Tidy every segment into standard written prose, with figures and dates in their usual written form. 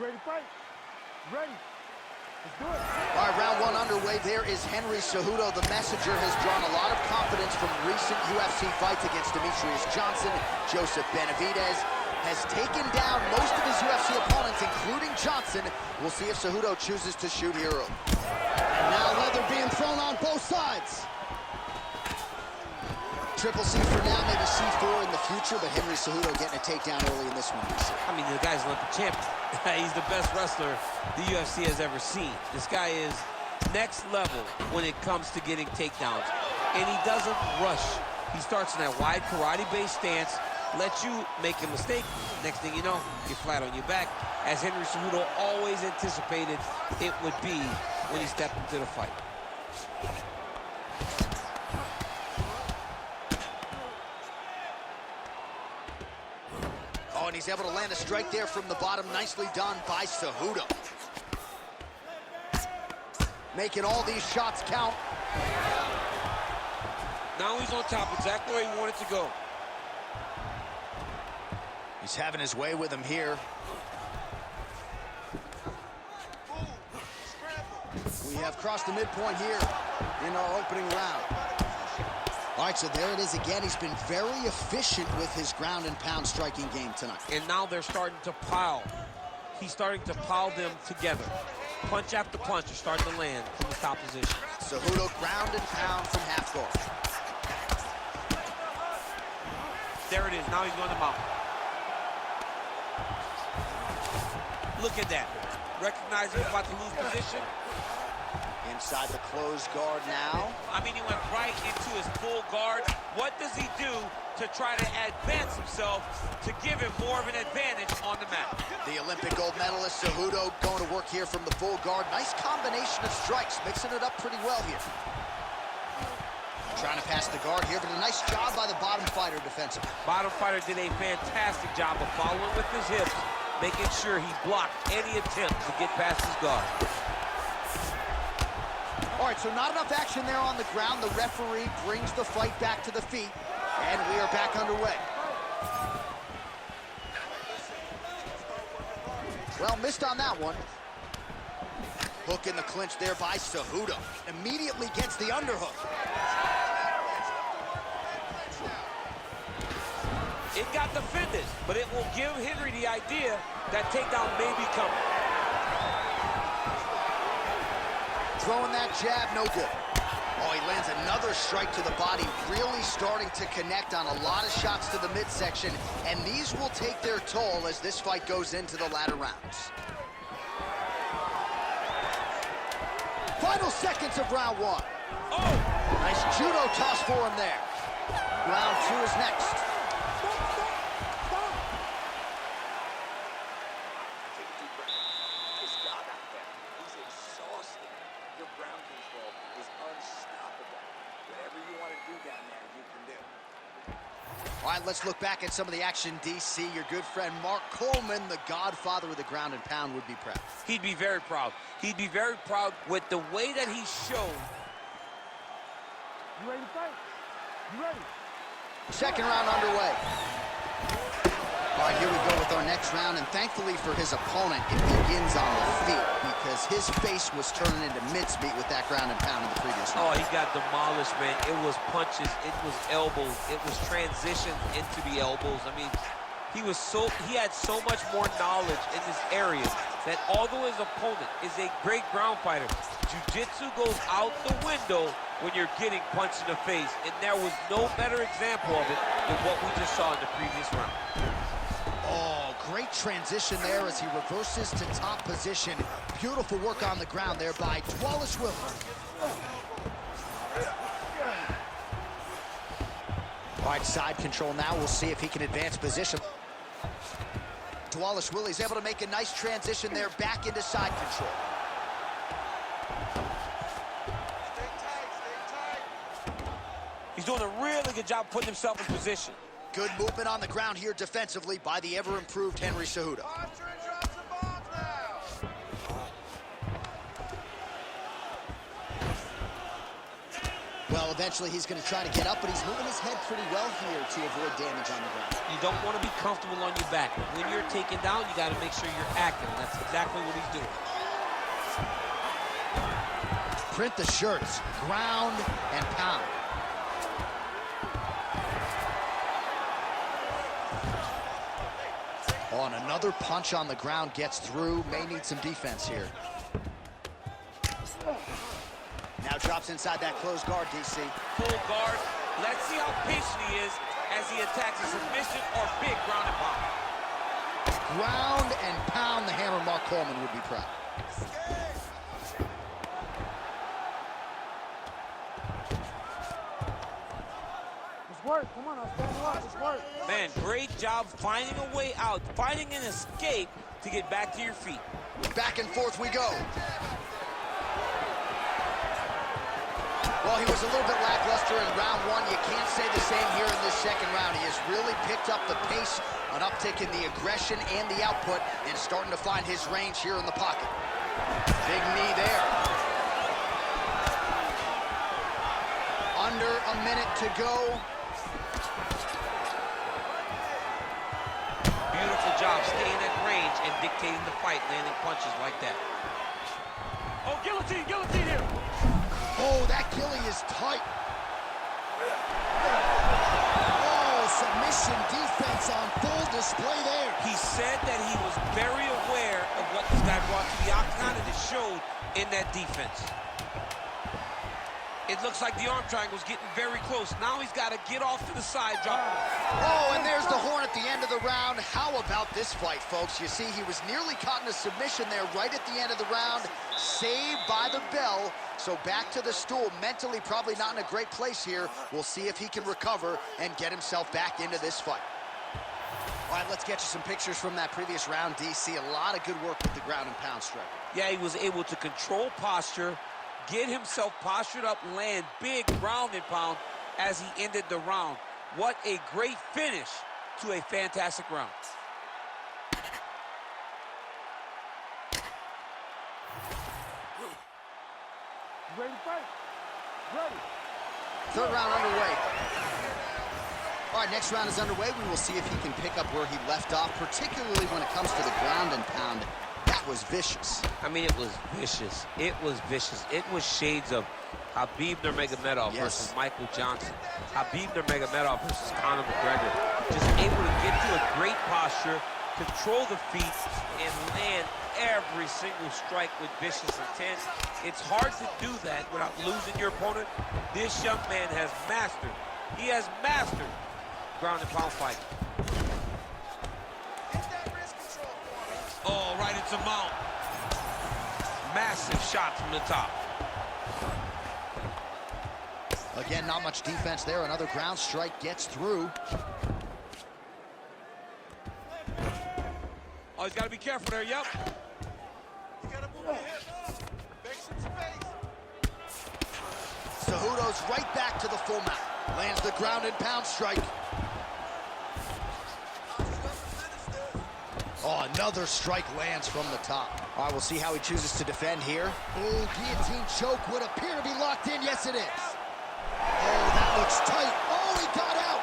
ready to fight? Ready. Let's do it. All right, round one underway. There is Henry Cejudo. The messenger has drawn a lot of confidence from recent UFC fights against Demetrius Johnson. Joseph Benavidez has taken down most of his UFC opponents, including Johnson. We'll see if Cejudo chooses to shoot here. And now leather being thrown on both sides. Triple C for now, maybe C4 in the future, but Henry Cejudo getting a takedown early in this one. I mean, the guy's Olympic champion. He's the best wrestler the UFC has ever seen. This guy is next level when it comes to getting takedowns. And he doesn't rush. He starts in that wide karate-based stance, lets you make a mistake. Next thing you know, you're flat on your back, as Henry Cejudo always anticipated it would be when he stepped into the fight. Oh, and he's able to land a strike there from the bottom. Nicely done by Cejudo. Making all these shots count. Now he's on top, exactly where he wanted to go. He's having his way with him here. We have crossed the midpoint here in our opening round. All right, so there it is again. He's been very efficient with his ground and pound striking game tonight. And now they're starting to pile. He's starting to pile them together. Punch after punch are starting to land from the top position. Cejudo ground and pound from half guard. There it is. Now he's going to mount. Look at that. Recognize he's about to lose position. Inside the closed guard now. I mean, he went right into his full guard. What does he do to try to advance himself to give him more of an advantage on the mat? The Olympic gold medalist Cejudo going to work here from the full guard. Nice combination of strikes, mixing it up pretty well here. Trying to pass the guard here, but a nice job by the bottom fighter defensively. Bottom fighter did a fantastic job of following with his hips, making sure he blocked any attempt to get past his guard. All right, so not enough action there on the ground. The referee brings the fight back to the feet, and we are back underway. Well, missed on that one. Hook in the clinch there by Cejudo. Immediately gets the underhook. It got defended, but it will give Henry the idea that takedown may be coming. Throwing that jab, no good. Oh, he lands another strike to the body, really starting to connect on a lot of shots to the midsection, and these will take their toll as this fight goes into the latter rounds. Final seconds of round one. Oh! Nice judo toss for him there. Round two is next. All right, let's look back at some of the action, DC. Your good friend Mark Coleman, the godfather of the ground and pound, would be proud. He'd be very proud. He'd be very proud with the way that he showed. You ready to fight? You ready? Second round underway. All right, here we go with our next round, and thankfully for his opponent, it begins on the feet because his face was turning into mincemeat with that ground and pound in the previous round. Oh, he got demolished, man. It was punches, it was elbows, it was transitions into the elbows. I mean, he had so much more knowledge in this area that although his opponent is a great ground fighter, jiu-jitsu goes out the window when you're getting punched in the face, and there was no better example of it than what we just saw in the previous round. Oh, great transition there as he reverses to top position. Beautiful work on the ground there by DVALISHVILI. All right, side control now. We'll see if he can advance position. DVALISHVILI is able to make a nice transition there back into side control. He's doing a really good job putting himself in position. Good movement on the ground here defensively by the ever-improved Henry Cejudo. Well, eventually he's going to try to get up, but he's moving his head pretty well here to avoid damage on the ground. You don't want to be comfortable on your back. When you're taken down, you got to make sure you're active, and that's exactly what he's doing. Print the shirts, ground and pound. Oh, and another punch on the ground gets through. May need some defense here. Now drops inside that closed guard, DC. Full guard. Let's see how patient he is as he attacks a submission or big ground and pound. Ground and pound. The hammer Mark Coleman would be proud. Let's work. Come on, I'll stand up. Let's work. Man, great job finding a way out, finding an escape to get back to your feet. Back and forth we go. Well, he was a little bit lackluster in round one. You can't say the same here in this second round. He has really picked up the pace, an uptick in the aggression and the output, and starting to find his range here in the pocket. Big knee there. Under a minute to go. Beautiful job staying at range and dictating the fight, landing punches like that. Oh, guillotine, guillotine here. Oh, that ghillie is tight. Oh, submission defense on full display there. He said that he was very aware of what this guy brought to the octagon, and it showed in that defense. It looks like the arm triangle's getting very close. Now he's got to get off to the side, drop. Oh, and there's the horn at the end of the round. How about this fight, folks? You see, he was nearly caught in a submission there right at the end of the round. Saved by the bell. So back to the stool. Mentally probably not in a great place here. We'll see if he can recover and get himself back into this fight. All right, let's get you some pictures from that previous round, DC. A lot of good work with the ground and pound strike. Yeah, he was able to control posture, get himself postured up, land big ground and pound as he ended the round. What a great finish to a fantastic round. Ready to fight? Ready. Third round underway. All right, next round is underway. We will see if he can pick up where he left off, particularly when it comes to the ground and pound. That was vicious. I mean, it was vicious. It was vicious. It was shades of Khabib Nurmagomedov versus Michael Johnson. Khabib Nurmagomedov versus Conor McGregor. Just able to get to a great posture, control the feet, and land every single strike with vicious intent. It's hard to do that without losing your opponent. This young man has mastered. He has mastered ground and pound fighting. Oh, right into mount. Massive shot from the top. Again, not much defense there. Another ground strike gets through. Oh, he's got to be careful there, yep. You gotta move your hips. Make some space. Cejudo's right back to the full mount. Lands the ground and pound strike. Oh, another strike lands from the top. All right, we'll see how he chooses to defend here. Oh, guillotine choke would appear to be locked in. Yes, it is. Oh, that looks tight. Oh, he got out.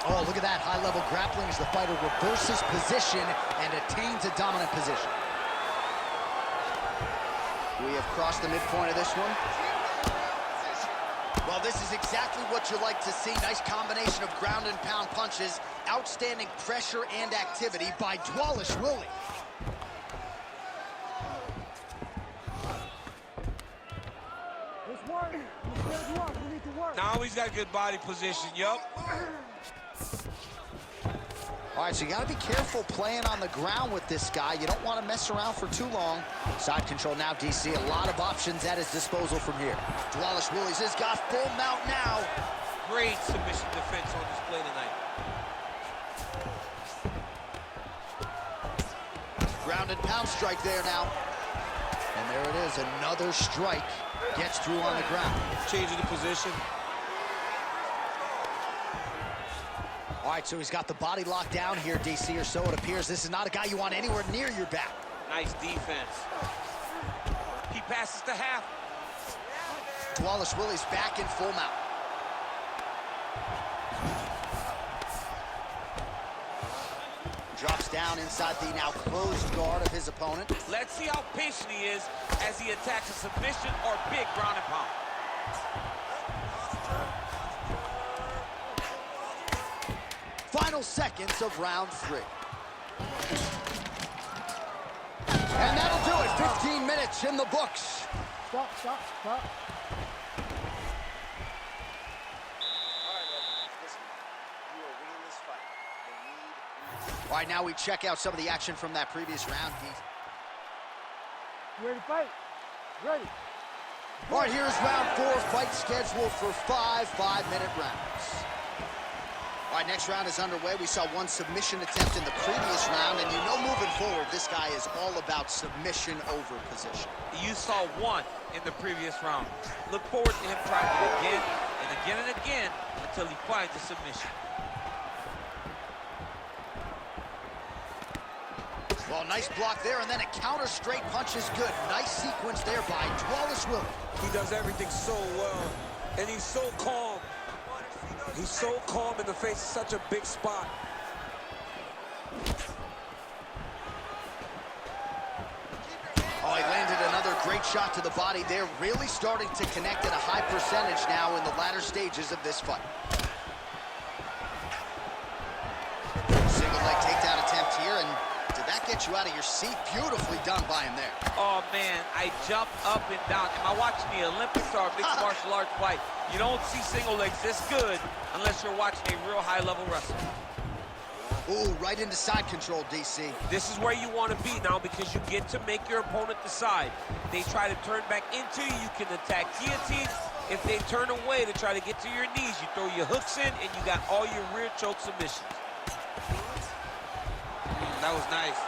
Oh, look at that high-level grappling as the fighter reverses position and attains a dominant position. We have crossed the midpoint of this one. Well, this is exactly what you like to see. Nice combination of ground and pound punches. Outstanding pressure and activity by DVALISHVILI. Let's work. Let's work. We need to work. Now he's got good body position, yup. All right, so you got to be careful playing on the ground with this guy. You don't want to mess around for too long. Side control now, DC. A lot of options at his disposal from here. DVALISHVILI's has got full mount now. Great submission defense on display tonight. Ground and pound strike there now. And there it is, another strike. Gets through on the ground. Changing the position. All right, so he's got the body locked down here, DC, or so it appears. This is not a guy you want anywhere near your back. Nice defense. He passes to half. DVALISHVILI's back in full mount. Drops down inside the now closed guard of his opponent. Let's see how patient he is as he attacks a submission or big ground and pound. Final seconds of round 3. And that'll do it. 15 minutes in the books. Stop, stop, stop. All right, now we check out some of the action from that previous round. You ready to fight? Ready. All right, here's round 4, fight scheduled for 5 5-minute rounds. All right, next round is underway. We saw one submission attempt in the previous round, and you know moving forward, this guy is all about submission over position. You saw one in the previous round. Look forward to him trying it again and again and again until he finds a submission. Well, nice block there, and then a counter straight punch is good. Nice sequence there by DVALISHVILI. He does everything so well, and he's so calm. He's so calm in the face of such a big spot. Oh, he landed another great shot to the body there. Really starting to connect at a high percentage now in the latter stages of this fight. Single leg takedown attempt here, and did that get you out of your seat? Beautifully done by him there. Oh, man, I jumped up and down. Am I watching the Olympics or a mixed martial arts fight? You don't see single legs this good unless you're watching a real high-level wrestler. Ooh, right into side control, DC. This is where you want to be now because you get to make your opponent decide. They try to turn back into you, you can attack guillotines. If they turn away to try to get to your knees, you throw your hooks in and you got all your rear choke submissions. That was nice.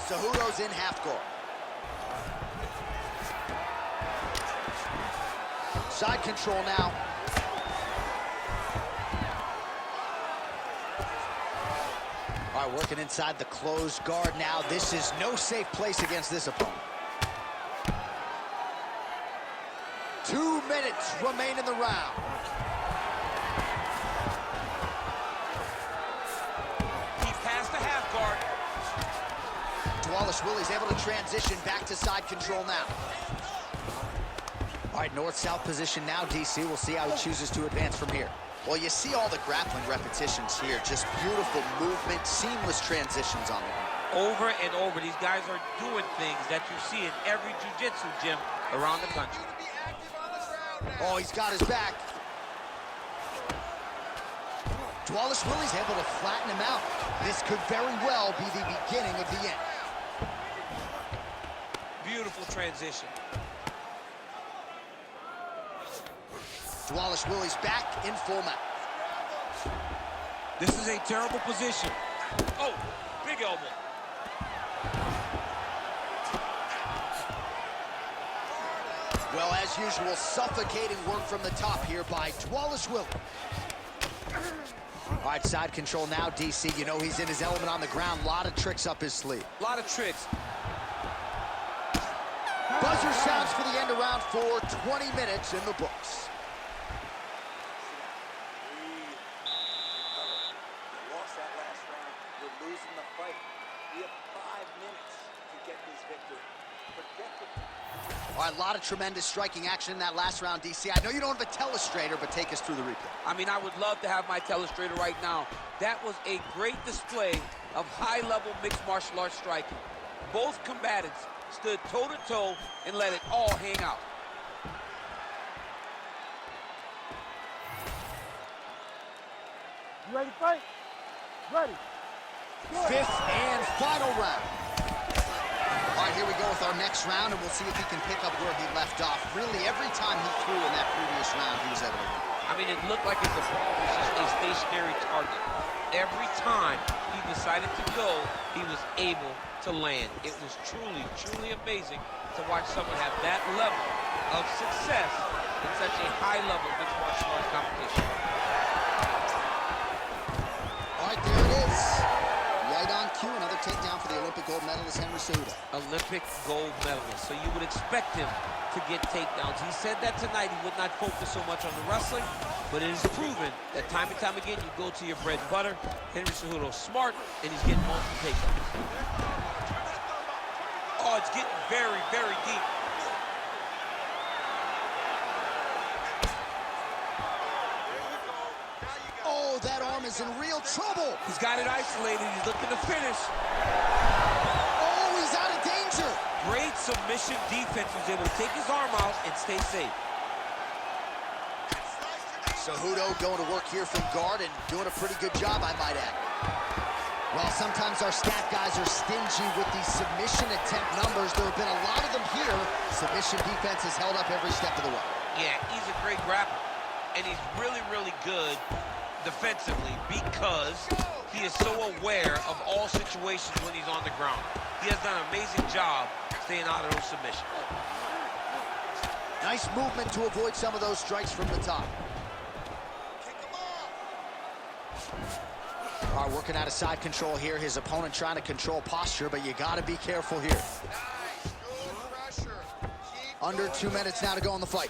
CEJUDO's in half guard. Side control now. All right, working inside the closed guard now. This is no safe place against this opponent. 2 minutes remain in the round. He passed the half guard. DVALISHVILI's able to transition back to side control now. All right, north-south position now, DC. We'll see how he chooses to advance from here. Well, you see all the grappling repetitions here. Just beautiful movement, seamless transitions on it. Over and over, these guys are doing things that you see in every jiu-jitsu gym around the country. Oh, he's got his back. DVALISHVILI's able to flatten him out. This could very well be the beginning of the end. Beautiful transition. DVALISHVILI's back in full mount. This is a terrible position. Oh, big elbow. Well, as usual, suffocating work from the top here by DVALISHVILI. All right, side control now, DC. You know he's in his element on the ground. A lot of tricks up his sleeve. A lot of tricks. Buzzer sounds for the end of round 4. 20 minutes in the books. All right, a lot of tremendous striking action in that last round, DC. I know you don't have a telestrator, but take us through the replay. I mean, I would love to have my telestrator right now. That was a great display of high-level mixed martial arts striking. Both combatants stood toe-to-toe and let it all hang out. You ready to fight? Ready. Fifth and final round. All right, here we go with our next round, and we'll see if he can pick up where he left off. Really, every time he threw in that previous round, he was able to win. I mean, it looked like the ball was just a stationary target. Every time he decided to go, he was able to land. It was truly, truly amazing to watch someone have that level of success in such a high-level mixed martial arts competition. All right, there it is. Right on cue, another Olympic gold medalist, so you would expect him to get takedowns. He said that tonight he would not focus so much on the wrestling, but it is proven that time and time again you go to your bread and butter. Henry Cejudo's smart, and he's getting multiple takedowns. Oh, it's getting very, very deep. Oh, that arm is in real trouble. He's got it isolated. He's looking to finish. Oh, he's out of danger. Great submission defense. He was able to take his arm out and stay safe. Cejudo going to work here from guard and doing a pretty good job, I might add. Well, sometimes our stat guys are stingy with these submission attempt numbers. There have been a lot of them here. Submission defense has held up every step of the way. Yeah, he's a great grappler, and he's really, really good defensively because he is so aware of all situations when he's on the ground. He has done an amazing job staying out of those submissions. Nice movement to avoid some of those strikes from the top. All right, working out of side control here. His opponent trying to control posture, but you got to be careful here. Under 2 minutes now to go in the fight.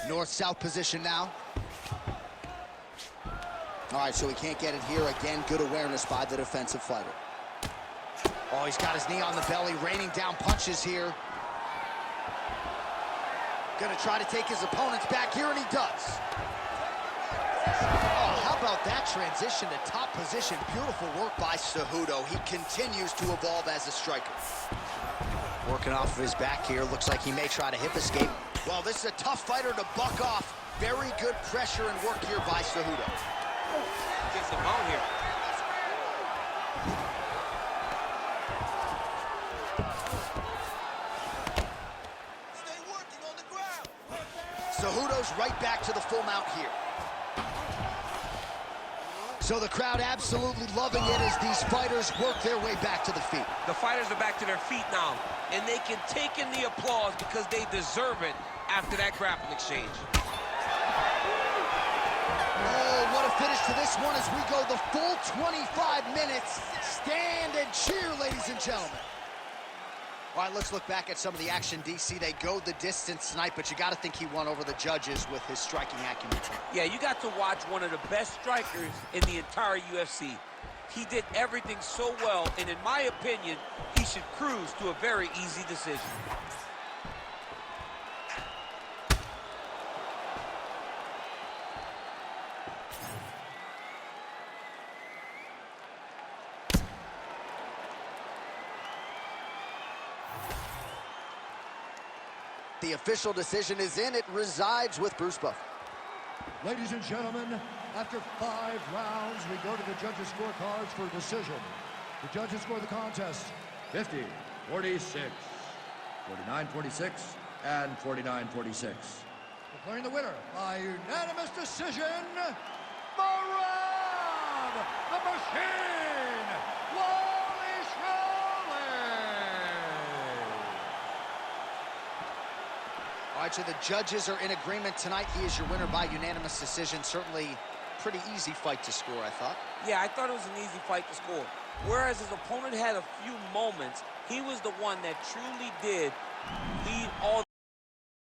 North-south position now. All right, so he can't get it here. Again, good awareness by the defensive fighter. Oh, he's got his knee on the belly, raining down punches here. Gonna try to take his opponents back here, and he does. Oh, how about that transition to top position? Beautiful work by Cejudo. He continues to evolve as a striker. Working off of his back here. Looks like he may try to hip escape. Well, this is a tough fighter to buck off. Very good pressure and work here by Cejudo. Gets him out here. Cejudo's right back to the full mount here. So the crowd absolutely loving it as these fighters work their way back to the feet. The fighters are back to their feet now, and they can take in the applause because they deserve it after that grappling exchange. Oh, what a finish to this one as we go the full 25 minutes. Stand and cheer, ladies and gentlemen. All right, let's look back at some of the action, DC. They go the distance tonight, but you got to think he won over the judges with his striking acumen. Yeah, you got to watch one of the best strikers in the entire UFC. He did everything so well, and in my opinion, he should cruise to a very easy decision. The official decision is in. It resides with Bruce Buffer. Ladies and gentlemen, after 5 rounds, we go to the judges' scorecards for a decision. The judges score the contest 50, 46, 49, 46, and 49, 46. Declaring the winner by unanimous decision, Marab, the Machine, All right, so the judges are in agreement tonight. He is your winner by unanimous decision. Certainly pretty easy fight to score, I thought. Yeah, I thought it was an easy fight to score. Whereas his opponent had a few moments, he was the one that truly did lead